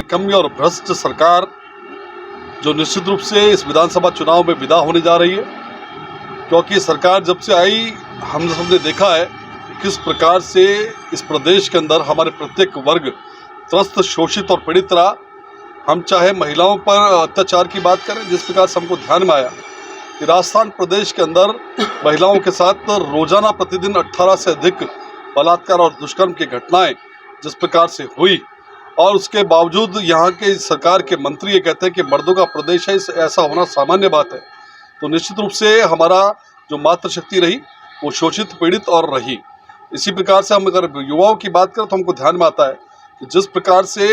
निकम्मी और भ्रष्ट सरकार जो निश्चित रूप से इस विधानसभा चुनाव में विदा होने जा रही है, क्योंकि सरकार जब से आई हम सबने देखा है किस प्रकार से इस प्रदेश के अंदर हमारे प्रत्येक वर्ग त्रस्त, शोषित और पीड़ित रहा। हम चाहे महिलाओं पर अत्याचार की बात करें, जिस प्रकार से हमको ध्यान में आया कि राजस्थान प्रदेश के अंदर महिलाओं के साथ रोजाना प्रतिदिन 18 से अधिक बलात्कार और दुष्कर्म की घटनाएं जिस प्रकार से हुई, और उसके बावजूद यहाँ के सरकार के मंत्री ये कहते हैं कि मर्दों का प्रदेश है, ऐसा होना सामान्य बात है। तो निश्चित रूप से हमारा जो मातृशक्ति रही वो शोषित, पीड़ित और रही। इसी प्रकार से हम अगर युवाओं की बात करें तो हमको ध्यान में आता है कि जिस प्रकार से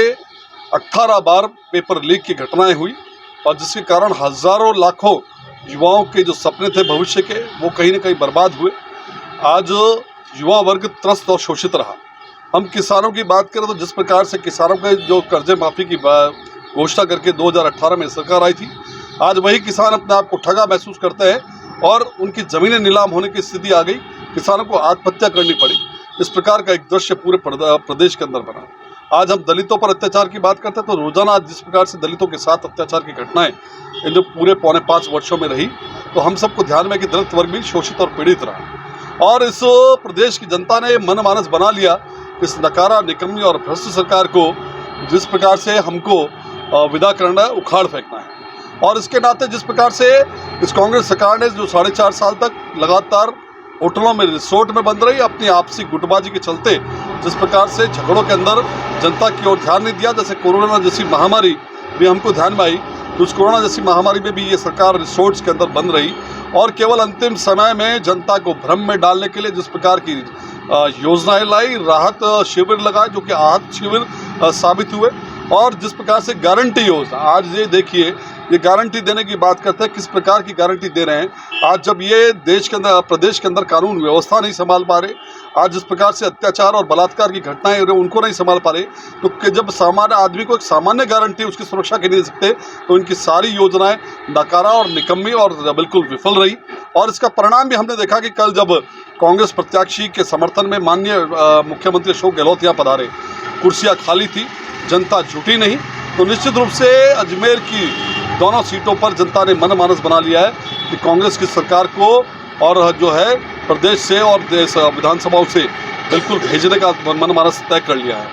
18 बार पेपर लीक की घटनाएं हुई और जिसके कारण हज़ारों लाखों युवाओं के जो सपने थे भविष्य के वो कहीं ना कहीं बर्बाद हुए। आज युवा वर्ग त्रस्त और शोषित रहा। हम किसानों की बात करें तो जिस प्रकार से किसानों के जो कर्जे माफ़ी की घोषणा करके 2018 में सरकार आई थी, आज वही किसान अपने आप को ठगा महसूस करते हैं और उनकी ज़मीनें नीलाम होने की स्थिति आ गई। किसानों को आत्महत्या करनी पड़ी। इस प्रकार का एक दृश्य पूरे प्रदेश के अंदर बना। आज हम दलितों पर अत्याचार की बात करते हैं तो रोजाना जिस प्रकार से दलितों के साथ अत्याचार की घटनाएं इन जो पूरे 4.5 वर्षों में रही, तो हम सबको ध्यान में कि दलित वर्ग भी शोषित और पीड़ित रहा। और इस प्रदेश की जनता ने मनमानस बना लिया इस नकारा, निकम्मी और भ्रष्ट सरकार को, जिस प्रकार से हमको विदा करना है, उखाड़ फेंकना है। और इसके नाते जिस प्रकार से इस कांग्रेस सरकार ने जो 4.5 साल तक लगातार होटलों में, रिसोर्ट में बंद रही, अपनी आपसी गुटबाजी के चलते जिस प्रकार से झगड़ों के अंदर जनता की ओर ध्यान नहीं दिया। जैसे कोरोना जैसी महामारी भी हमको ध्यान में आई, तो उस कोरोना जैसी महामारी में भी ये सरकार रिसोर्ट्स के अंदर बंद रही और केवल अंतिम समय में जनता को भ्रम में डालने के लिए जिस प्रकार की योजनाएं लाई, राहत शिविर लगाए जो कि आहत शिविर साबित हुए, और जिस प्रकार से गारंटी योजना, आज ये देखिए ये गारंटी देने की बात करते हैं, किस प्रकार की गारंटी दे रहे हैं। आज जब ये देश के अंदर, प्रदेश के अंदर कानून व्यवस्था नहीं संभाल पा रहे, आज जिस प्रकार से अत्याचार और बलात्कार की घटनाएं हो रही उनको नहीं संभाल पा रहे, तो जब सामान्य आदमी को एक सामान्य गारंटी उसकी सुरक्षा की नहीं दे सकते, तो इनकी सारी योजनाएं नकारा और निकम्मी और बिल्कुल विफल रही। और इसका परिणाम भी हमने देखा कि कल जब कांग्रेस प्रत्याशी के समर्थन में माननीय मुख्यमंत्री अशोक गहलोत यहाँ पधारे, कुर्सियाँ खाली थी, जनता जुटी नहीं, तो निश्चित रूप से अजमेर की दोनों सीटों पर जनता ने मनमानस बना लिया है कि कांग्रेस की सरकार को और जो है प्रदेश से और देश विधानसभाओं से बिल्कुल भेजने का मनमानस तय कर लिया है।